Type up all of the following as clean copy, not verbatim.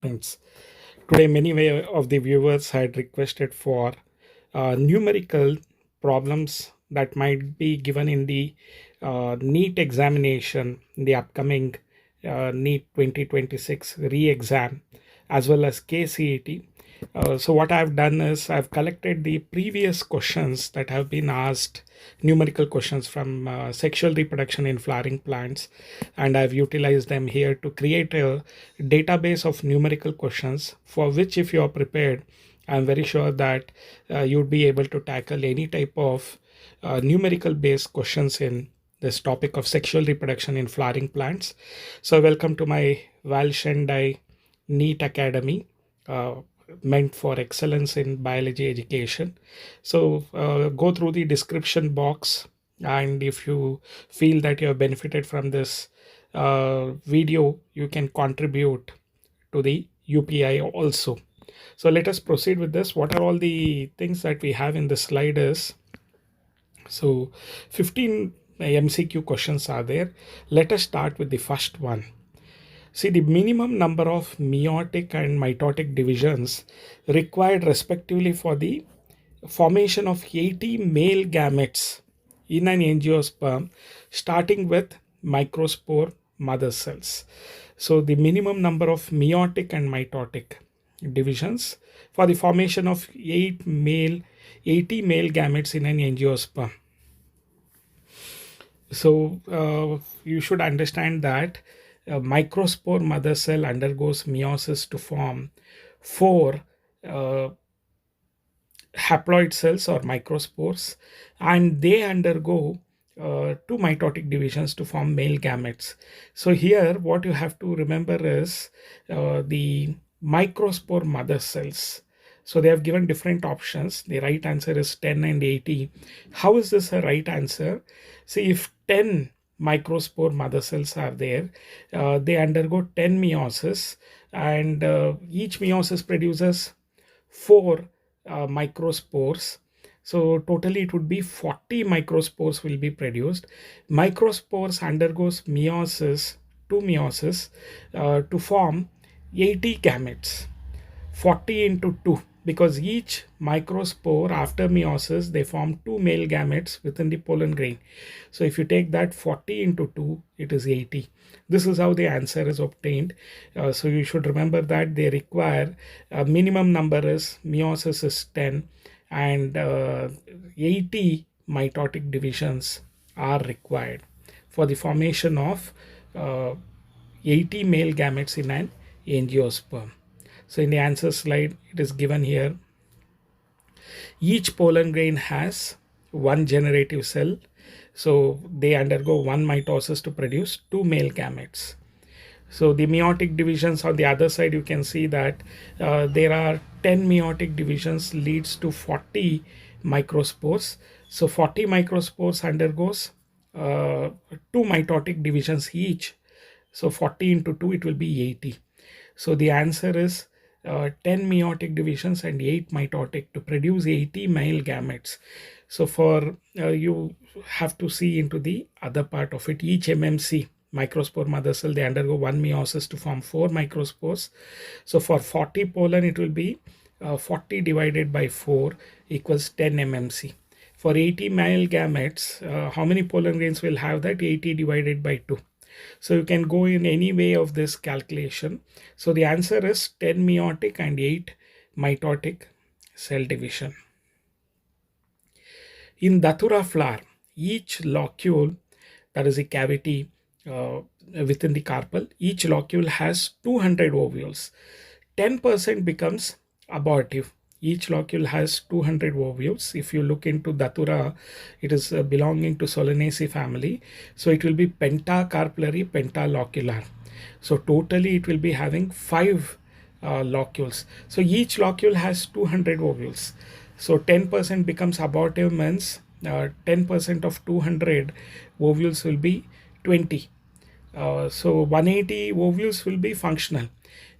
Thanks. Today, many of the viewers had requested for numerical problems that might be given in the NEET examination, in the upcoming NEET 2026 re-exam, as well as KCET. So what I've done is I've collected the previous questions that have been asked, numerical questions from sexual reproduction in flowering plants, and I've utilized them here to create a database of numerical questions for which, if you are prepared, I'm very sure that you'd be able to tackle any type of numerical based questions in this topic of sexual reproduction in flowering plants. So welcome to my ValShanDei NEET Academy, meant for excellence in biology education. So go through the description box, and if you feel that you have benefited from this video, you can contribute to the UPI also. So let us proceed with this. What are all the things that we have in the slide is, so 15 MCQ questions are there. Let us start with the first one. See, the minimum number of meiotic and mitotic divisions required respectively for the formation of 80 male gametes in an angiosperm, starting with microspore mother cells. So the minimum number of meiotic and mitotic divisions for the formation of 80 male gametes in an angiosperm. So you should understand that a microspore mother cell undergoes meiosis to form 4 haploid cells or microspores, and they undergo 2 mitotic divisions to form male gametes. So here what you have to remember is the microspore mother cells. So they have given different options. The right answer is 10 and 80. How is this a right answer? See, if 10 microspore mother cells are there, they undergo 10 meiosis, and each meiosis produces 4 microspores. So totally it would be 40 microspores will be produced. Microspores undergoes meiosis, 2 meiosis, to form 80 gametes. 40 into 2, because each microspore after meiosis they form 2 male gametes within the pollen grain. So if you take that 40 into 2, it is 80. This is how the answer is obtained. So you should remember that they require a minimum number is meiosis is 10, and 80 mitotic divisions are required for the formation of 80 male gametes in an angiosperm. So in the answer slide, it is given here. Each pollen grain has one generative cell. So they undergo one mitosis to produce 2 male gametes. So the meiotic divisions on the other side, you can see that there are 10 meiotic divisions leads to 40 microspores. So 40 microspores undergoes 2 mitotic divisions each. So 40 into 2, it will be 80. So the answer is 10 meiotic divisions and 8 mitotic to produce 80 male gametes. So for you have to see into the other part of it. Each MMC, microspore mother cell, they undergo one meiosis to form 4 microspores. So for 40 pollen, it will be 40 divided by 4 equals 10 MMC. For 80 male gametes, how many pollen grains will have that? 80 divided by 2. So you can go in any way of this calculation. So the answer is 10 meiotic and 8 mitotic cell division. In Datura flower, each locule, that is a cavity within the carpel, each locule has 200 ovules. 10% becomes abortive. Each locule has 200 ovules. If you look into Datura, it is belonging to Solanaceae family. So it will be pentacarpellary, pentalocular. So totally it will be having 5 locules. So each locule has 200 ovules. So 10% becomes abortive, means 10% of 200 ovules will be 20. So 180 ovules will be functional.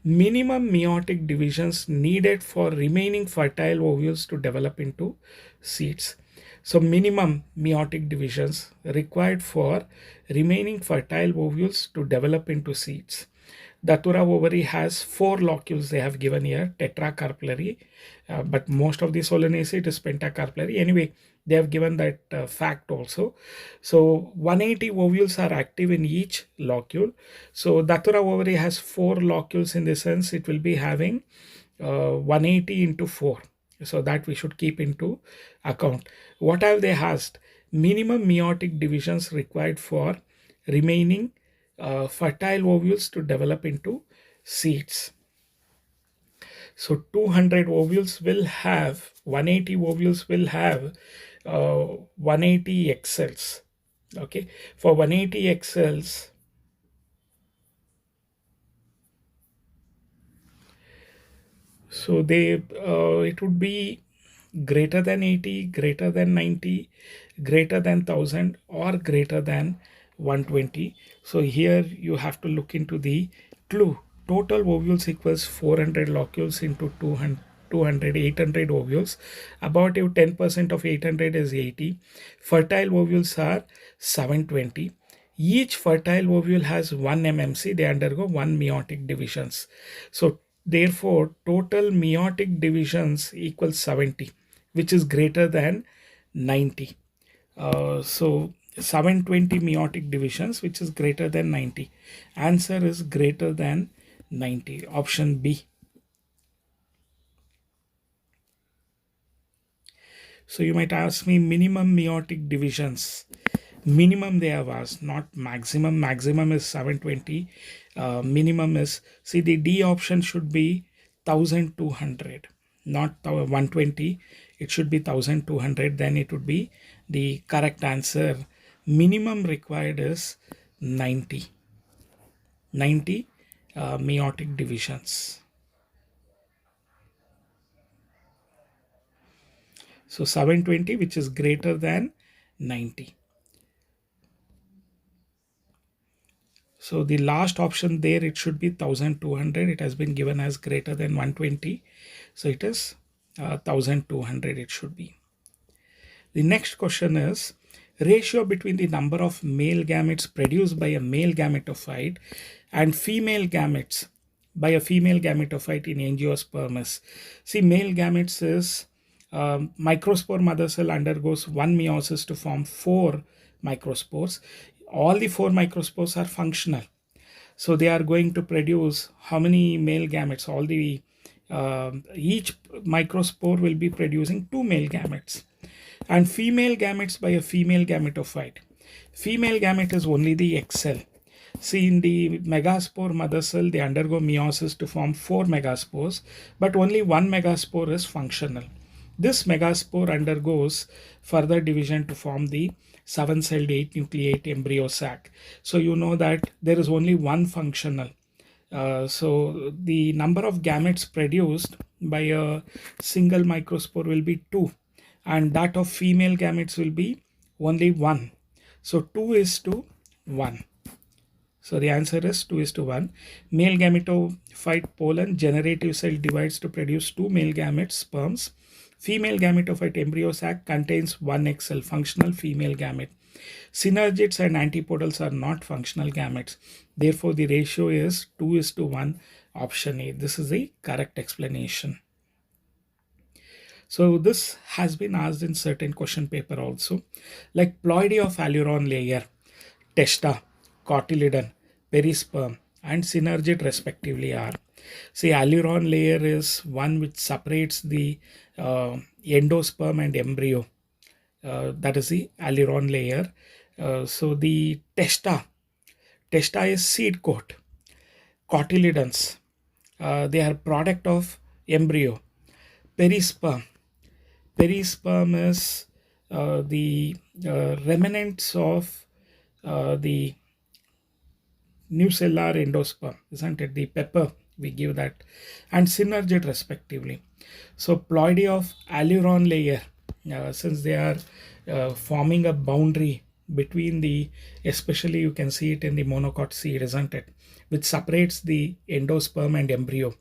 Minimum meiotic divisions needed for remaining fertile ovules to develop into seeds. So minimum meiotic divisions required for remaining fertile ovules to develop into seeds. Datura ovary has 4 locules they have given here, tetracarpellary, but most of the solanaceae it is pentacarpellary. Anyway, they have given that fact also. So 180 ovules are active in each locule. So Datura ovary has 4 locules, in the sense it will be having 180 into 4. So that we should keep into account. What have they asked? Minimum meiotic divisions required for remaining fertile ovules to develop into seeds. So 200 ovules will have 180 ovules will have 180 egg cells. Okay, for 180 egg cells, so they it would be greater than 80, greater than 90, greater than 1000, or greater than 120. So here you have to look into the clue. Total ovules equals 400 locules into 200, 800 ovules. About 10% of 800 is 80. Fertile ovules are 720. Each fertile ovule has 1 mmc. They undergo 1 meiotic divisions. So therefore, total meiotic divisions equals 70, which is greater than 90. So 720 meiotic divisions, which is greater than 90. Answer is greater than 90. Option B. So you might ask me minimum meiotic divisions. Minimum they have asked, not maximum. Maximum is 720. Minimum is, see, the D option should be 1200, not 120. It should be 1200. Then it would be the correct answer. Minimum required is 90. 90 meiotic divisions. So 720, which is greater than 90. So the last option there, it should be 1200. It has been given as greater than 120. So it is 1200 it should be. The next question is ratio between the number of male gametes produced by a male gametophyte and female gametes by a female gametophyte in angiosperms. See, male gametes is microspore mother cell undergoes 1 meiosis to form 4 microspores. All the 4 microspores are functional. So they are going to produce how many male gametes? All the each microspore will be producing 2 male gametes. And female gametes by a female gametophyte. Female gamete is only the egg cell. See, in the megaspore mother cell, they undergo meiosis to form 4 megaspores, but only 1 megaspore is functional. This megaspore undergoes further division to form the 7-celled 8-nucleate embryo sac. So you know that there is only one functional. So the number of gametes produced by a single microspore will be 2, and that of female gametes will be only 1. So 2 is to 1. So the answer is 2 is to 1. Male gametophyte pollen generative cell divides to produce 2 male gametes, sperms. Female gametophyte embryo sac contains 1 egg cell, functional female gamete. Synergids and antipodals are not functional gametes. Therefore, the ratio is 2 is to 1. Option A. This is the correct explanation. So this has been asked in certain question paper also. Like ploidy of aileron layer, testa, cotyledon, perisperm, and synergid respectively are. See, aileron layer is one which separates the endosperm and embryo. That is the aileron layer. So the testa is seed coat. Cotyledons, they are product of embryo. Perisperm is the remnants of the nucellar endosperm, isn't it? The pepper, we give that. And synergid respectively. So ploidy of aileron layer, since they are forming a boundary between the, especially you can see it in the monocot seed, isn't it, which separates the endosperm and embryo.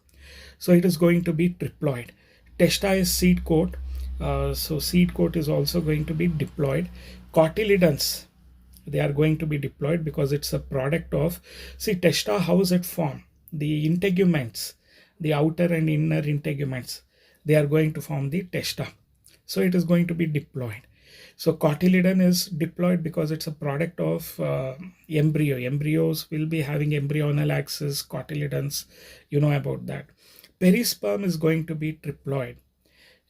So it is going to be triploid. Testa is seed coat. So seed coat is also going to be diploid. Cotyledons, they are going to be diploid because it's a product of, see, testa, how is it formed? the integuments, the outer and inner integuments, they are going to form the testa. So it is going to be diploid. So cotyledon is diploid because it's a product of embryo. Embryos will be having embryonal axis, cotyledons, you know about that. Perisperm is going to be triploid.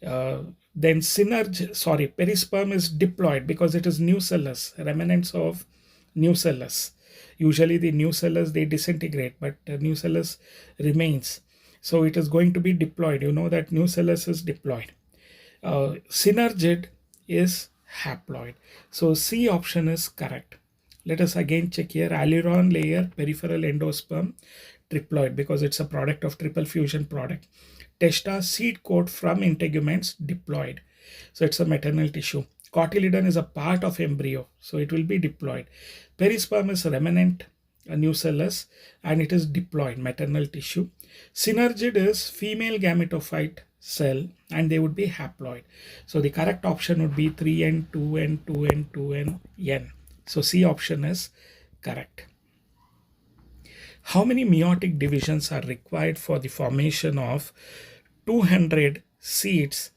Then perisperm is diploid because it is nucellus, remnants of nucellus. Usually the nucellus, they disintegrate, but nucellus remains. So it is going to be diploid. You know that nucellus is diploid. Synergid is haploid. So C option is correct. Let us again check here. Aileron layer, peripheral endosperm, triploid because it's a product of triple fusion product. Testa, seed coat from integuments, diploid. So it's a maternal tissue. Cotyledon is a part of embryo, so it will be diploid. Perisperm is remnant nucellus and it is diploid, maternal tissue. Synergid is female gametophyte cell and they would be haploid. So the correct option would be 3n, 2n, 2n, 2n, n. So C option is correct. How many meiotic divisions are required for the formation of 200 seeds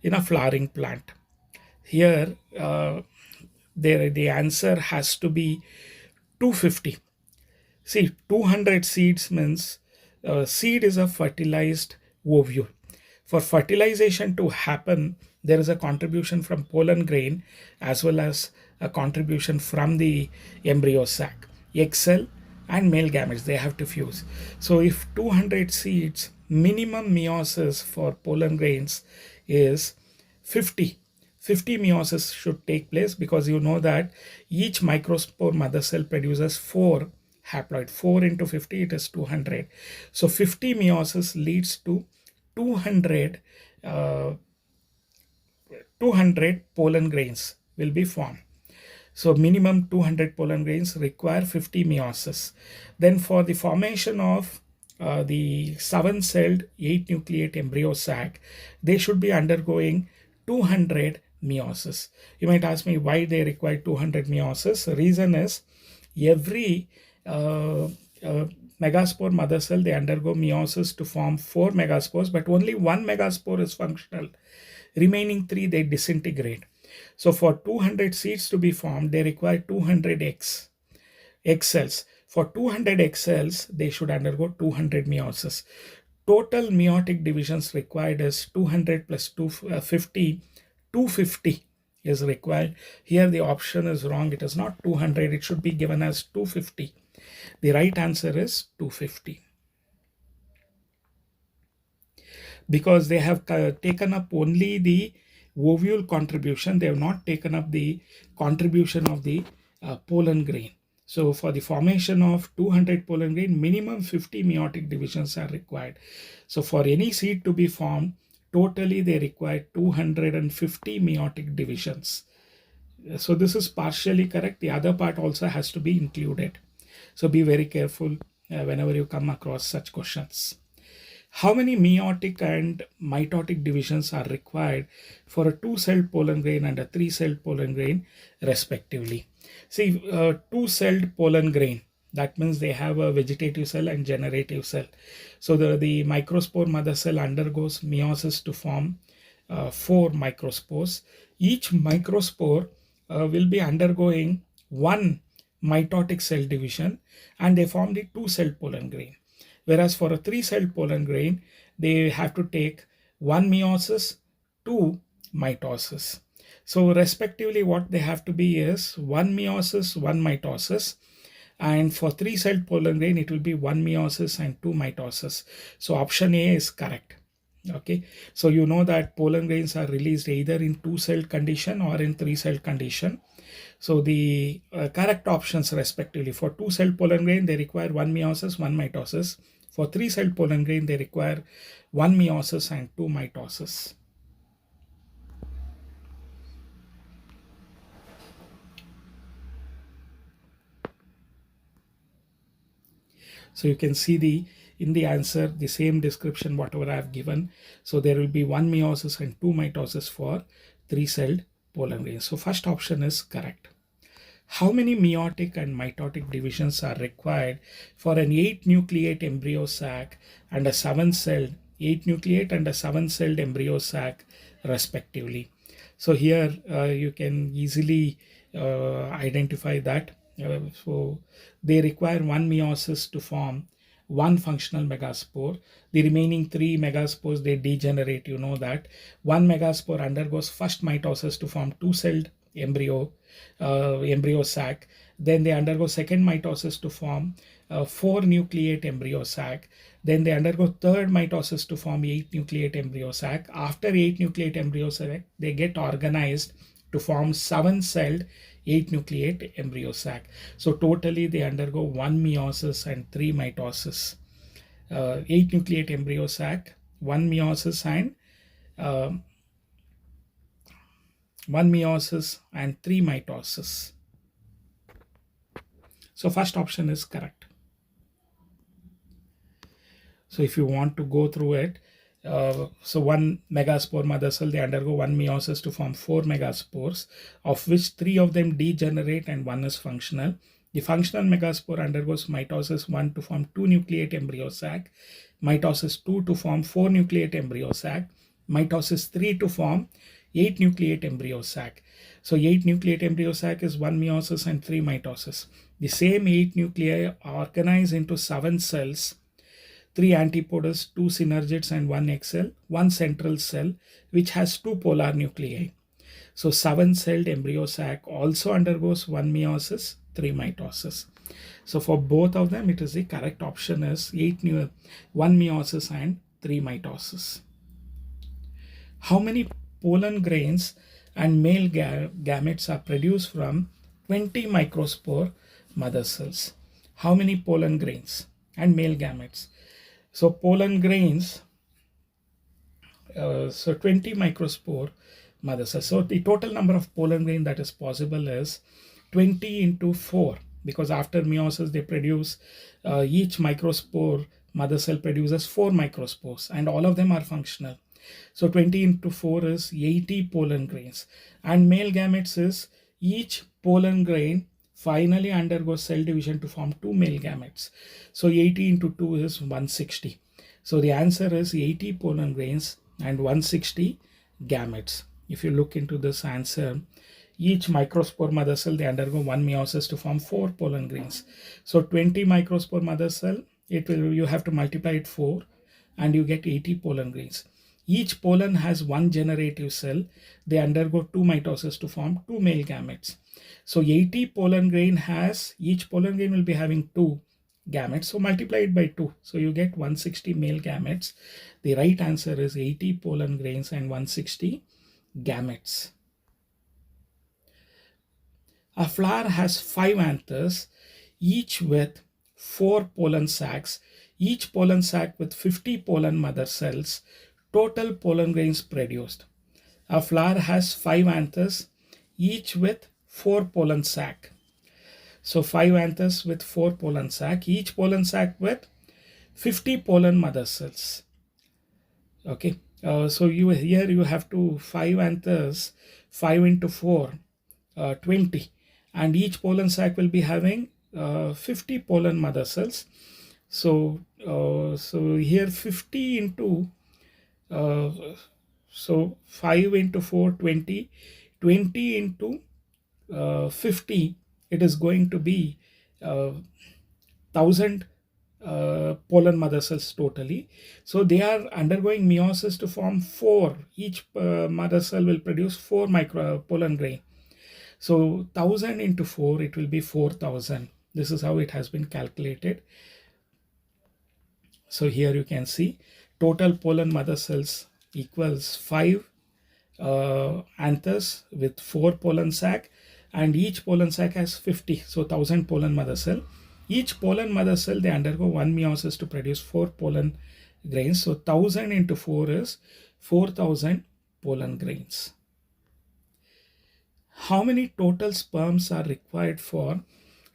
in a flowering plant? Here, the answer has to be 250. See, 200 seeds means seed is a fertilized ovule. For fertilization to happen, there is a contribution from pollen grain as well as a contribution from the embryo sac. Egg cell and male gametes, they have to fuse. So if 200 seeds, minimum meiosis for pollen grains is 50. 50 meiosis should take place because you know that each microspore mother cell produces 4 haploid. 4 into 50, it is 200. So 50 meiosis leads to 200 pollen grains will be formed. So minimum 200 pollen grains require 50 meiosis. Then for the formation of the 7-celled 8-nucleate embryo sac, they should be undergoing 200 meiosis. You might ask me why they require 200 meiosis. The reason is every megaspore mother cell, they undergo meiosis to form 4 megaspores, but only 1 megaspore is functional. Remaining 3, they disintegrate. So for 200 seeds to be formed, they require 200 egg cells. For 200 egg cells, they should undergo 200 meiosis. Total meiotic divisions required is 200 plus 250. 250 is required. Here the option is wrong. It is not 200. It should be given as 250. The right answer is 250. Because they have taken up only the ovule contribution. They have not taken up the contribution of the pollen grain. So for the formation of 200 pollen grain, minimum 50 meiotic divisions are required. So for any seed to be formed, totally they require 250 meiotic divisions. So this is partially correct. The other part also has to be included. So be very careful whenever you come across such questions. How many meiotic and mitotic divisions are required for a 2-celled pollen grain and a 3-celled pollen grain respectively? See, 2-celled pollen grain, that means they have a vegetative cell and generative cell. So the microspore mother cell undergoes meiosis to form 4 microspores. Each microspore will be undergoing 1 mitotic cell division and they form the 2-celled pollen grain. Whereas for a 3-celled pollen grain, they have to take 1 meiosis, 2 mitosis. So respectively, what they have to be is 1 meiosis, 1 mitosis. And for 3-celled pollen grain, it will be 1 meiosis and 2 mitosis. So option A is correct. Okay. So you know that pollen grains are released either in 2-celled condition or in 3-celled condition. So the correct options respectively, for 2-celled pollen grain, they require 1 meiosis, 1 mitosis. For 3-celled pollen grain, they require 1 meiosis and 2 mitosis. So you can see in the answer, the same description, whatever I have given. So there will be 1 meiosis and 2 mitosis for 3-celled pollen grain. So first option is correct. How many meiotic and mitotic divisions are required for an 8 nucleate embryo sac and a 7-celled 8 nucleate and a 7-celled embryo sac respectively? So here you can easily identify that. So they require one meiosis to form one functional megaspore. The remaining three megaspores, they degenerate. You know that one megaspore undergoes first mitosis to form two-celled embryo sac. Then they undergo second mitosis to form four nucleate embryo sac. Then they undergo third mitosis to form 8 nucleate embryo sac. After 8 nucleate embryo sac, they get organized to form 7-celled 8 nucleate embryo sac. So totally they undergo 1 meiosis and 3 mitosis. 8 nucleate embryo sac, 1 meiosis and 3 mitosis. So first option is correct. So if you want to go through it, so one megaspore mother cell, they undergo one meiosis to form 4 megaspores, of which 3 of them degenerate and 1 is functional. The functional megaspore undergoes mitosis 1 to form 2 nucleate embryo sac, mitosis 2 to form 4 nucleate embryo sac, mitosis 3 to form 8 nucleate embryo sac. So 8 nucleate embryo sac is 1 meiosis and 3 mitosis. The same 8 nuclei organize into 7 cells, 3 antipodous, 2 synergids and 1 egg cell, 1 central cell which has 2 polar nuclei. So 7-celled embryo sac also undergoes 1 meiosis, 3 mitosis. So for both of them, it is the correct option is 1 meiosis and 3 mitosis. How many pollen grains and male gametes are produced from 20 microspore mother cells? How many pollen grains and male gametes? So pollen grains, so 20 microspore mother cells. So the total number of pollen grain that is possible is 20 into 4, because after meiosis they produce, each microspore mother cell produces 4 microspores and all of them are functional. So 20 into 4 is 80 pollen grains, and male gametes is each pollen grain finally undergoes cell division to form 2 male gametes. So 80 into 2 is 160. So the answer is 80 pollen grains and 160 gametes. If you look into this answer, each microspore mother cell, they undergo 1 meiosis to form 4 pollen grains. So 20 microspore mother cell, you have to multiply it 4 and you get 80 pollen grains. Each pollen has 1 generative cell. They undergo 2 mitosis to form 2 male gametes. So 80 pollen grain has, each pollen grain will be having 2 gametes. So multiply it by 2. So you get 160 male gametes. The right answer is 80 pollen grains and 160 gametes. A flower has 5 anthers, each with 4 pollen sacs, each pollen sac with 50 pollen mother cells. Total pollen grains produced. A flower has 5 anthers, each with 4 pollen sac. So 5 anthers with 4 pollen sac, each pollen sac with 50 pollen mother cells. Okay, so here you have to 5 anthers, 5 into 4, 20, and each pollen sac will be having 50 pollen mother cells. So here 50 into so 5 into 4, 20, 20 into 50, it is going to be 1000 pollen mother cells totally. So they are undergoing meiosis to form 4. Each mother cell will produce 4 pollen grain. So 1000 into 4, it will be 4000. This is how it has been calculated. So here you can see total pollen mother cells equals 5 anthers with 4 pollen sac, and each pollen sac has 50. So 1000 pollen mother cell. Each pollen mother cell, they undergo 1 meiosis to produce 4 pollen grains. So 1000 into 4 is 4000 pollen grains. How many total sperms are required for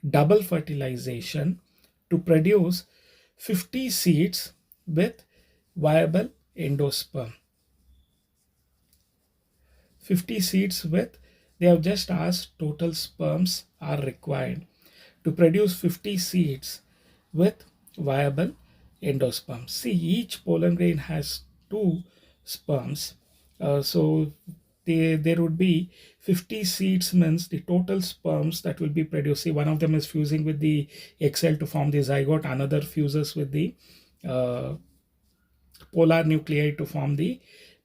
double fertilization to produce 50 seeds with viable endosperm? 50 seeds with They have just asked total sperms are required to produce 50 seeds with viable endosperms. See, each pollen grain has two sperms. So there would be 50 seeds, means the total sperms that will be produced. See, one of them is fusing with the egg cell to form the zygote, another fuses with the uh, polar nuclei to form the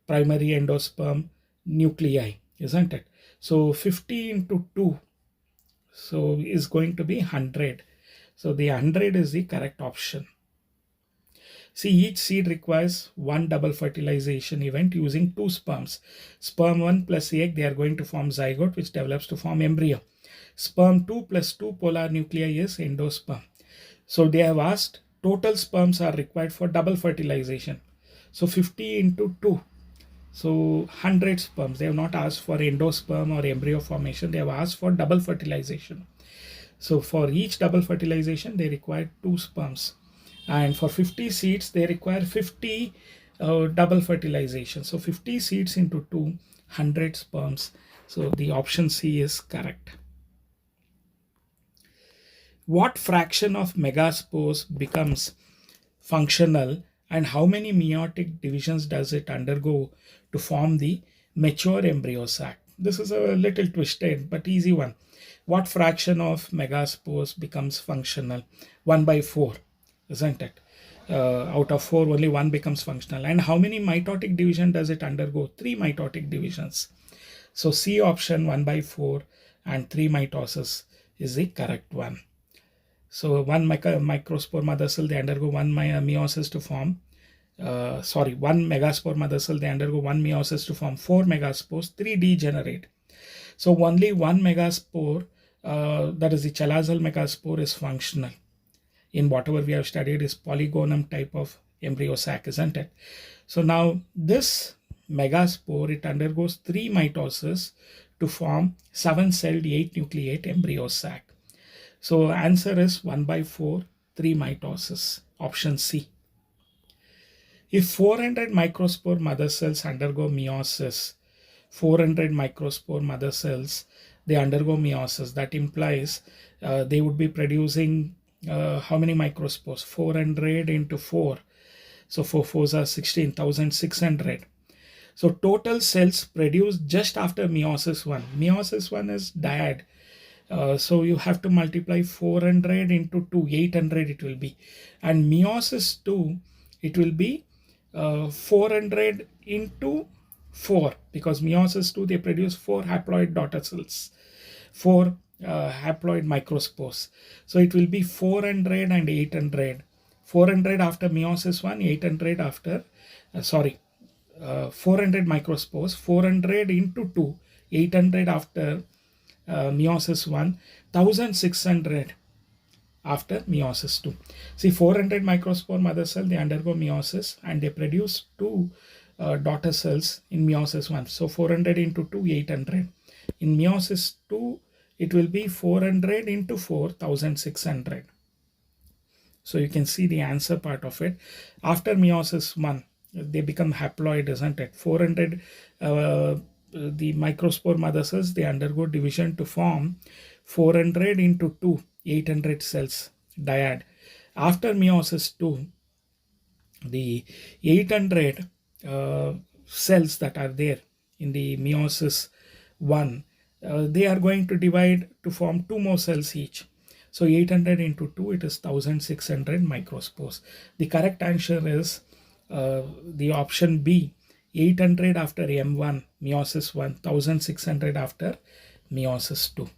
primary endosperm nuclei, isn't it? So 50 into 2, so is going to be 100. So the 100 is the correct option. See, each seed requires one double fertilization event using two sperms. Sperm 1 plus egg, they are going to form zygote, which develops to form embryo. Sperm 2 plus 2 polar nuclei is endosperm. So they have asked total sperms are required for double fertilization. So 50 into 2. So 100 sperms. They have not asked for endosperm or embryo formation. They have asked for double fertilization. So for each double fertilization, they require two sperms. And for 50 seeds, they require 50 double fertilization. So 50 seeds into 2, 100 sperms. So the option C is correct. What fraction of megaspores becomes functional, and how many meiotic divisions does it undergo to form the mature embryo sac? This is a little twisted but easy one. What fraction of megaspores becomes functional? 1 by 4, isn't it? Out of 4, only 1 becomes functional. And how many mitotic division does it undergo? 3 mitotic divisions. So C option, 1 by 4 and 3 mitosis, is the correct one. So one microspore mother cell, they undergo one meiosis to form, one megaspore mother cell, they undergo one meiosis to form 4 megaspores, 3 degenerate. So only one megaspore, that is the chalazal megaspore, is functional in whatever we have studied is polygonum type of embryo sac, isn't it? So now this megaspore, it undergoes 3 mitosis to form 7-celled 8-nucleate embryo sac. So answer is 1 by 4, 3 mitosis, option C. If 400 microspore mother cells undergo meiosis, 400 microspore mother cells, they undergo meiosis. That implies they would be producing how many microspores? 400 into 4. So 4 4s are 16,600. So total cells produced just after meiosis 1. Meiosis 1 is dyad. So you have to multiply 400 into 2, 800 it will be. And meiosis 2, it will be 400 into 4, because meiosis 2, they produce 4 haploid daughter cells, 4 haploid microspores. So it will be 400 and 800. 400 after meiosis 1, 800 after, 400 microspores, 400 into 2, 800 after meiosis 1, 1600 after meiosis 2. See, 400 microspore mother cell, they undergo meiosis and they produce 2 daughter cells in meiosis 1. So 400 into 2, 800. In meiosis 2, it will be 400 into 4, 1600. So you can see the answer part of it. After meiosis 1, they become haploid, isn't it? 400, the microspore mother cells, they undergo division to form 400 into 2, 800 cells, dyad. After meiosis 2, the 800 cells that are there in the meiosis 1, they are going to divide to form 2 more cells each. So 800 into 2, it is 1600 microspores. The correct answer is the option B, 800 after M1, meiosis 1, 1600 after meiosis 2.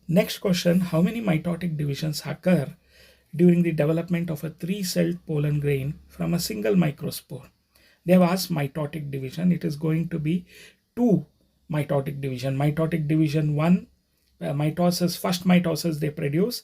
Next question, how many mitotic divisions occur during the development of a 3-celled pollen grain from a single microspore? They have asked mitotic division. It is going to be 2 mitotic division. Mitotic division 1, mitosis, first mitosis, they produce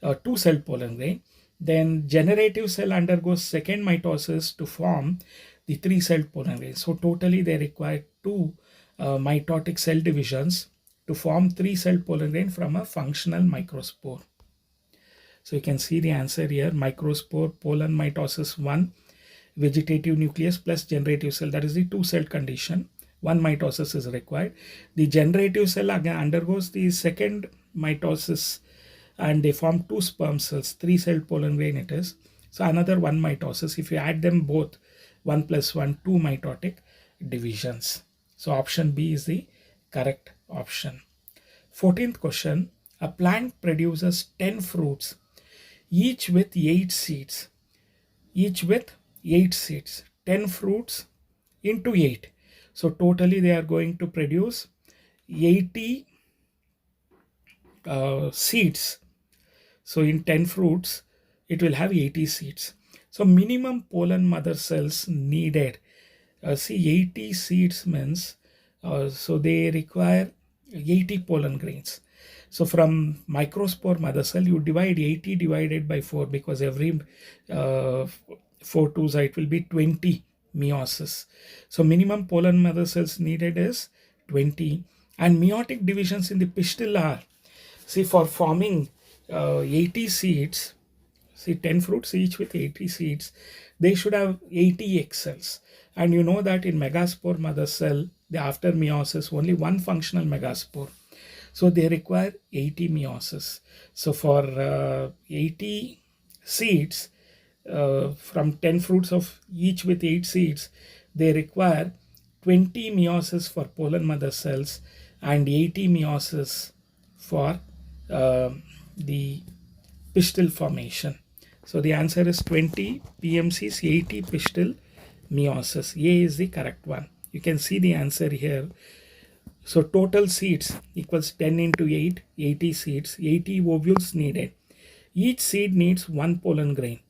2-celled pollen grain. Then generative cell undergoes second mitosis to form the 3-celled pollen grain. So totally they require 2 mitotic cell divisions to form 3-celled pollen grain from a functional microspore. So you can see the answer here, microspore, pollen mitosis 1, vegetative nucleus plus generative cell, that is the 2-cell condition. one mitosis is required. The generative cell again undergoes the second mitosis and they form two sperm cells, 3-celled pollen grain it is. So another one mitosis. If you add them both, 1 plus 1, 2 mitotic divisions. So option B is the correct option. 14th question. A plant produces 10 fruits, each with 8 seeds. Each with 8 seeds. 10 fruits into 8. So totally they are going to produce 80 seeds. So in 10 fruits, it will have 80 seeds. So minimum pollen mother cells needed. See, 80 seeds means, so they require 80 pollen grains. So from microspore mother cell, you divide 80 divided by 4 because every 4 twos, it will be 20 meiosis. So minimum pollen mother cells needed is 20. And meiotic divisions in the pistil are, see, for forming 80 seeds, see 10 fruits each with 80 seeds, they should have 80 egg cells. And you know that in megaspore mother cell, after meiosis, only one functional megaspore. So they require 80 meiosis. So for 80 seeds, from 10 fruits of each with 8 seeds, they require 20 meiosis for pollen mother cells and 80 meiosis for the pistil formation. So the answer is 20 PMCs, 80 pistil meiosis. A is the correct one. You can see the answer here. So total seeds equals 10 into 8, 80 seeds, 80 ovules needed. Each seed needs one pollen grain,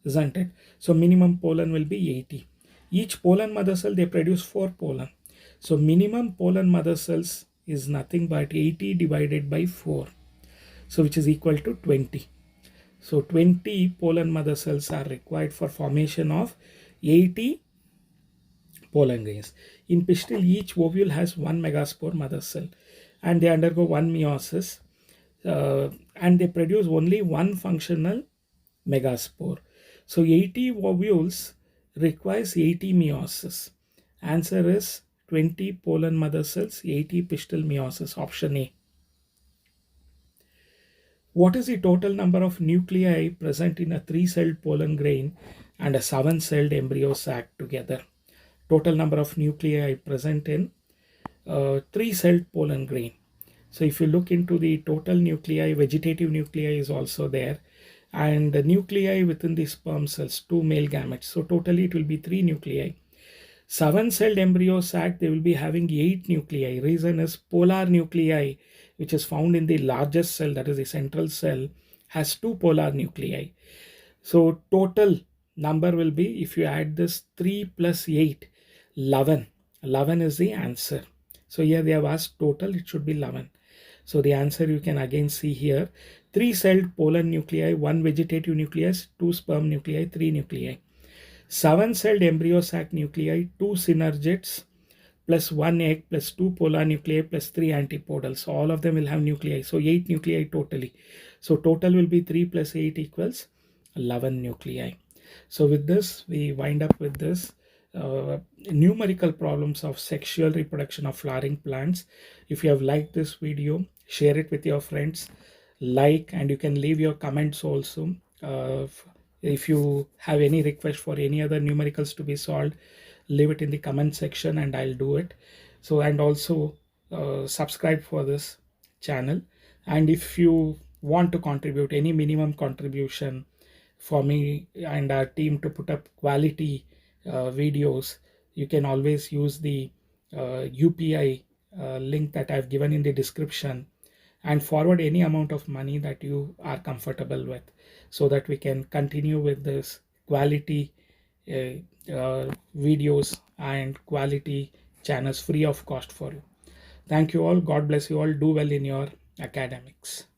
isn't it? So minimum pollen will be 80. Each pollen mother cell, they produce 4 pollen. So minimum pollen mother cells is nothing but 80 divided by 4. So which is equal to 20. So 20 pollen mother cells are required for formation of 80 pollen grains. In pistil, each ovule has one megaspore mother cell and they undergo one meiosis and they produce only one functional megaspore. So 80 ovules requires 80 meiosis. Answer is 20 pollen mother cells, 80 pistil meiosis, option A. What is the total number of nuclei present in a 3-celled pollen grain and a 7-celled embryo sac together? Total number of nuclei present in 3-celled pollen grain. So if you look into the total nuclei, vegetative nuclei is also there, and the nuclei within the sperm cells, 2 male gametes. So totally it will be 3 nuclei. 7-celled embryo sac, they will be having 8 nuclei. Reason is polar nuclei, which is found in the largest cell, that is the central cell, has 2 polar nuclei. So total number will be, if you add this 3 plus 8, 11. 11 is the answer. So here they have asked total, it should be 11. So the answer you can again see here, 3-celled pollen nuclei, 1 vegetative nucleus, 2 sperm nuclei, 3 nuclei. 7-celled embryo sac nuclei, 2 synergids, plus 1 egg, plus 2 polar nuclei, plus 3 antipodals. So all of them will have nuclei. So 8 nuclei totally. So total will be 3 plus 8 equals 11 nuclei. So with this, we wind up with this numerical problems of sexual reproduction of flowering plants. If you have liked this video, share it with your friends, like, and you can leave your comments also. If you have any request for any other numericals to be solved, leave it in the comment section and I'll do it. So, and also subscribe for this channel. And if you want to contribute any minimum contribution for me and our team to put up quality videos, you can always use the UPI link that I've given in the description and forward any amount of money that you are comfortable with, so that we can continue with this quality videos and quality channels free of cost for you. Thank you all. God bless you all. Do well in your academics.